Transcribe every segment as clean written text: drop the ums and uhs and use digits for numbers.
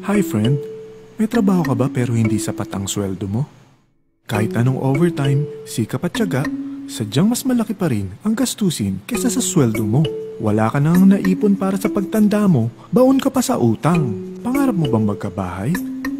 Hi friend, may trabaho ka ba pero hindi sapat ang sweldo mo? Kahit anong overtime, sikap at tiyaga, sadyang mas malaki pa rin ang gastusin kesa sa sweldo mo. Wala ka nang naipon para sa pagtanda mo, baon ka pa sa utang. Pangarap mo bang magkabahay,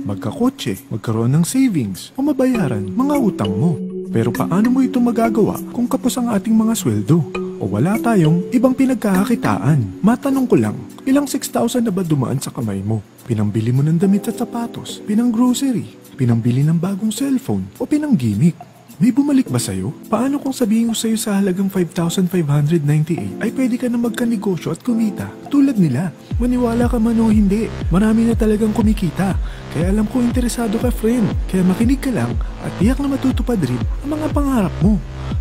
magkakotse, magkaroon ng savings o mabayaran mga utang mo? Pero paano mo ito magagawa kung kapos ang ating mga sweldo? O wala tayong ibang pinagkakakitaan? Matanong ko lang, ilang 6,000 na ba dumaan sa kamay mo? Pinambili mo ng damit at sapatos, pinang grocery, pinambili ng bagong cellphone, o pinang gimmick? May bumalik ba sa'yo? Paano kung sabihin ko sa'yo sa halagang 5,598 ay pwede ka na magkanegosyo at kumita? Tulad nila, maniwala ka man o hindi, marami na talagang kumikita. Kaya alam ko interesado ka friend, kaya makinig ka lang at tiyak na matutupad rin ang mga pangarap mo.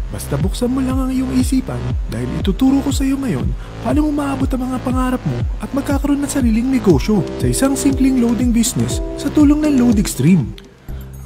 Basta buksan mo lang ang iyong isipan dahil ituturo ko sa iyo ngayon paano mo maabot ang mga pangarap mo at magkakaroon ng sariling negosyo sa isang simpleng loading business sa tulong ng LoadExtreme.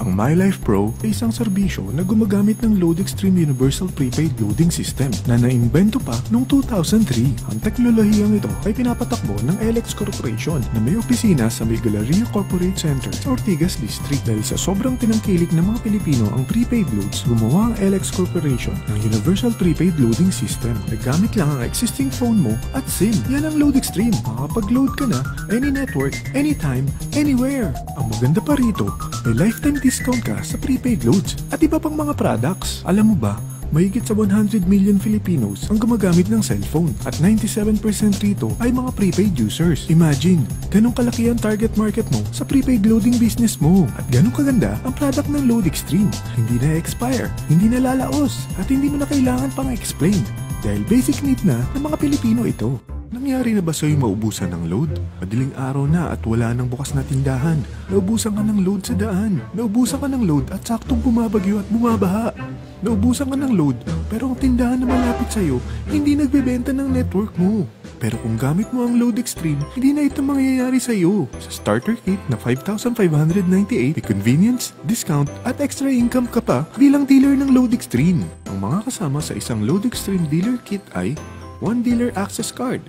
Ang MyLife Pro ay isang serbisyo na gumagamit ng LoadExtreme Universal Prepaid Loading System na naimbento pa noong 2003. Ang teknolohiyang ito ay pinapatakbo ng LX Corporation na may opisina sa May Galleria Corporate Center sa Ortigas District. Dahil sa sobrang tinangkilik ng mga Pilipino ang prepaid loads, gumawa ang LX Corporation ng Universal Prepaid Loading System. Naggamit lang ang existing phone mo at SIM. Yan ang LoadExtreme. Makakapag-load ka na any network, anytime, anywhere. Ang maganda pa rito, may lifetime discount ka sa prepaid loads at iba pang mga products. Alam mo ba, mahigit sa 100 million Filipinos ang gumagamit ng cellphone at 97% rito ay mga prepaid users. Imagine, ganong kalaki ang target market mo sa prepaid loading business mo at ganong kaganda ang product ng LoadExtreme. Hindi na expire, hindi na lalaos at hindi mo na kailangan pang explain dahil basic need na ng mga Pilipino ito. Nangyari na ba sa'yo maubusan ng load? Madaling araw na at wala nang bukas na tindahan. Naubusan ka ng load sa daan. Naubusan ka ng load at saktong bumabagyo at bumabaha. Naubusan ka ng load pero ang tindahan na malapit sa'yo hindi nagbebenta ng network mo. Pero kung gamit mo ang LoadExtreme, hindi na ito mangyayari sa'yo. Sa starter kit na 5,598, may convenience, discount at extra income ka pa bilang dealer ng LoadExtreme. Ang mga kasama sa isang LoadExtreme dealer kit ay 1 dealer access card.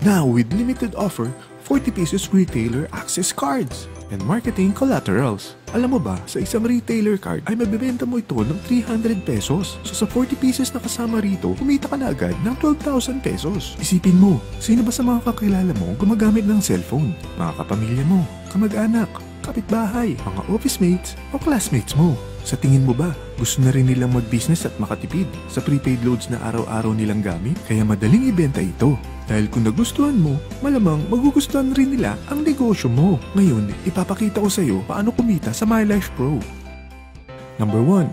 Now with limited offer, 40 pesos retailer access cards and marketing collaterals. Alam mo ba, sa isang retailer card ay mabibenta mo ito ng 300 pesos. So sa 40 pieces na kasama rito, kumita ka na agad ng 12,000 pesos. Isipin mo, sino ba sa mga kakilala mo gumagamit ng cellphone? Mga kapamilya mo, kamag-anak, kapitbahay, mga office mates o classmates mo. Sa tingin mo ba, gusto na rin nilang mag-business at makatipid sa prepaid loads na araw-araw nilang gamit? Kaya madaling ibenta ito. Dahil kung nagustuhan mo, malamang magugustuhan rin nila ang negosyo mo. Ngayon, ipapakita ko sa iyo paano kumita sa MyLife Pro. Number 1.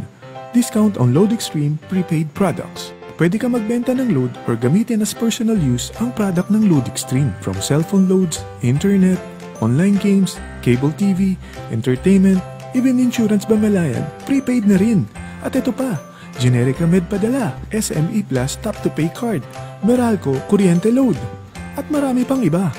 Discount on LoadExtreme prepaid products. Pwede ka magbenta ng load or gamitin as personal use ang product ng LoadExtreme. From cellphone loads, internet, online games, cable TV, entertainment, even insurance bamalayan, prepaid na rin. At ito pa, Generica Med Padala, SME Plus Tap to Pay Card, Meralco Kuryente Load, at marami pang iba.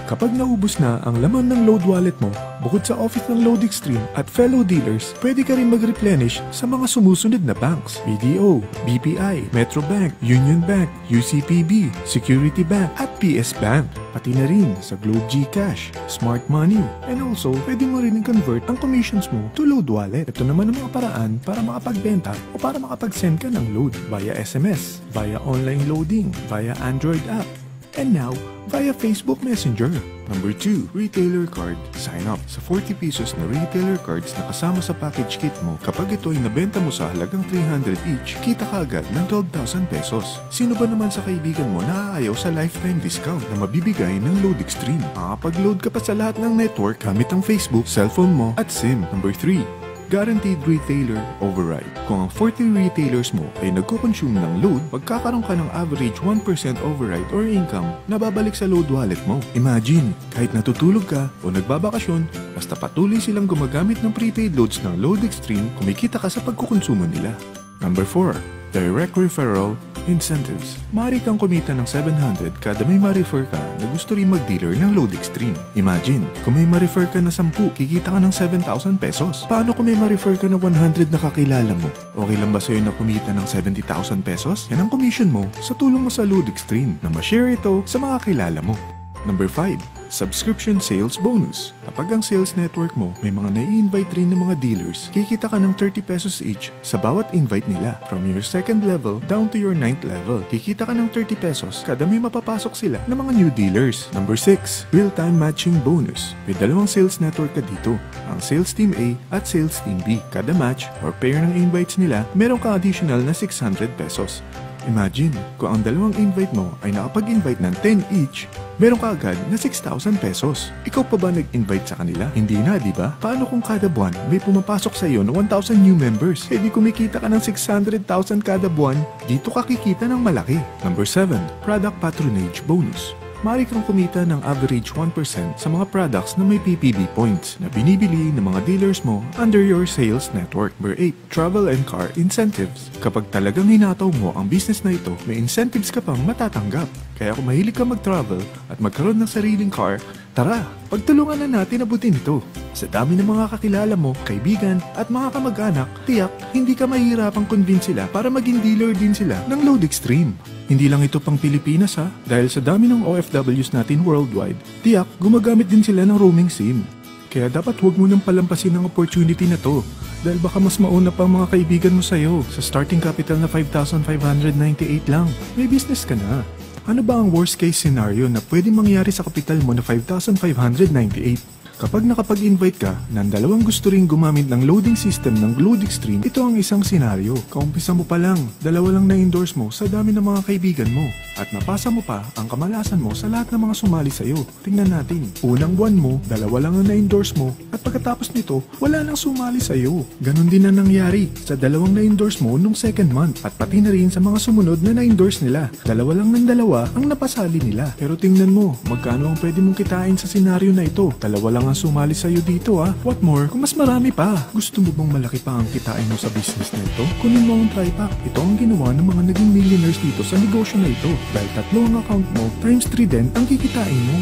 Kapag naubos na ang laman ng load wallet mo, bukod sa office ng LoadExtreme at fellow dealers, pwede ka rin mag-replenish sa mga sumusunod na banks: BDO, BPI, Metro Bank, Union Bank, UCPB, Security Bank, at PS Bank. Pati na rin sa Globe GCash, Smart Money, and also pwede mo rin convert ang commissions mo to load wallet. Ito naman ang mga paraan para makapagbenta o para makapag-send ka ng load via SMS, via online loading, via Android app, and now via Facebook Messenger. Number 2, retailer card. Sign up sa 40 pesos na retailer cards na kasama sa package kit mo. Kapag ito ay nabenta mo sa halagang 300 each, kita ka agad ng 12,000 pesos. Sino ba naman sa kaibigan mo na aayaw sa lifetime discount na mabibigay ng LoadExtreme? Makakapag-load ka pa sa lahat ng network gamit ang Facebook, cellphone mo at SIM. Number 3, Guaranteed Retailer Override. Kung ang 40 retailers mo ay nagko-consume ng load, magkakaroon ka ng average 1% override or income na babalik sa load wallet mo. Imagine, kahit natutulog ka o nagbabakasyon, basta patuloy silang gumagamit ng prepaid loads ng LoadExtreme, kumikita ka sa pagkukonsumo nila. Number 4, Direct Referral Incentives. Maaari kang kumita ng 700 kada may ma-refer ka na gusto rin mag-dealer ng LoadExtreme. Imagine, kung may ma-refer ka na 10, kikita ka ng 7,000 pesos. Paano kung may ma-refer ka na 100 na kakilala mo? Okay lang ba sa'yo na kumita ng 70,000 pesos? Yan ang commission mo sa tulong mo sa LoadExtreme na ma-share ito sa mga kilala mo. Number 5. Subscription Sales Bonus. Kapag ang sales network mo may mga nai-invite rin ng mga dealers, kikita ka ng 30 pesos each sa bawat invite nila. From your 2nd level down to your 9th level, kikita ka ng 30 pesos kada may mapapasok sila ng mga new dealers. Number 6. Real-time Matching Bonus. May dalawang sales network ka dito, ang Sales Team A at Sales Team B. Kada match or pair ng invites nila, meron ka additional na 600 pesos. Imagine, kung ang dalawang invite mo ay nakapag-invite ng 10 each, meron ka agad na 6,000 pesos. Ikaw pa ba nag-invite sa kanila? Hindi na, di ba? Paano kung kada buwan may pumapasok sa iyo na 1,000 new members? E di kumikita ka ng 600,000 kada buwan, dito ka kikita ng malaki. Number 7. Product Patronage Bonus. Maaari kang kumita ng average 1% sa mga products na may PPB points na binibili ng mga dealers mo under your sales network. Number 8. Travel and Car Incentives. Kapag talagang hinataw mo ang business na ito, may incentives ka pang matatanggap. Kaya kung mahilig ka mag-travel at magkaroon ng sariling car, tara, pagtulungan na natin abutin ito. Sa dami ng mga kakilala mo, kaibigan at mga kamag-anak, tiyak hindi ka mahihirapang convince sila para maging dealer din sila ng Load Extreme. Hindi lang ito pang Pilipinas ha, dahil sa dami ng OFWs natin worldwide, tiyak gumagamit din sila ng roaming SIM. Kaya dapat huwag mo nang palampasin ang opportunity na to, dahil baka mas mauna pa ang mga kaibigan mo sa'yo. Sa starting capital na 5,598 lang, may business ka na. Ano ba ang worst case scenario na pwedeng mangyari sa kapital mo na 5,598? Kapag nakapag-invite ka ng dalawang gusto ring gumamit ng loading system ng Load Extreme, ito ang isang senaryo. Kaumpisa mo pa lang, dalawa lang na-endorse mo sa dami ng mga kaibigan mo. At napasa mo pa ang kamalasan mo sa lahat ng mga sumali sa'yo. Tingnan natin, unang buwan mo, dalawa lang ang na-endorse mo, at pagkatapos nito, wala nang sumali sa'yo. Ganon din na nangyari sa dalawang na-endorse mo nung 2nd month, at pati na rin sa mga sumunod na na-endorse nila. Dalawa lang ng dalawa ang napasali nila. Pero tingnan mo, magkano ang pwede mong kitain sa senaryo na ito? Dalawa lang ang sumali sa'yo dito ha. What more, kung mas marami pa. Gusto mo bang malaki pa ang kitain mo sa business na ito? Kunin mo ang TriPack. Ito ang ginawa ng mga naging millionaires dito sa negosyo na ito. Dahil 3 ang account mo, times 3 din ang kikitain mo.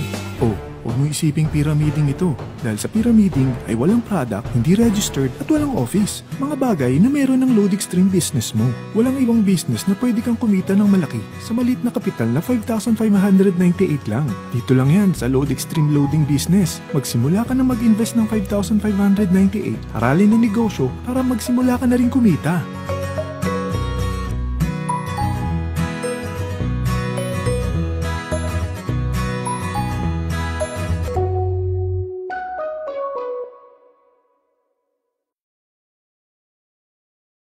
Oh, huwag mo isiping pyramiding ito. Dahil sa pyramiding ay walang product, hindi registered at walang office. Mga bagay na meron ng Load Extreme business mo. Walang ibang business na pwede kang kumita ng malaki sa maliit na kapital na 5,598 lang. Dito lang yan sa Load Extreme Loading Business. Magsimula ka na mag-invest ng 5,598. Aralin ang negosyo para magsimula ka na rin kumita.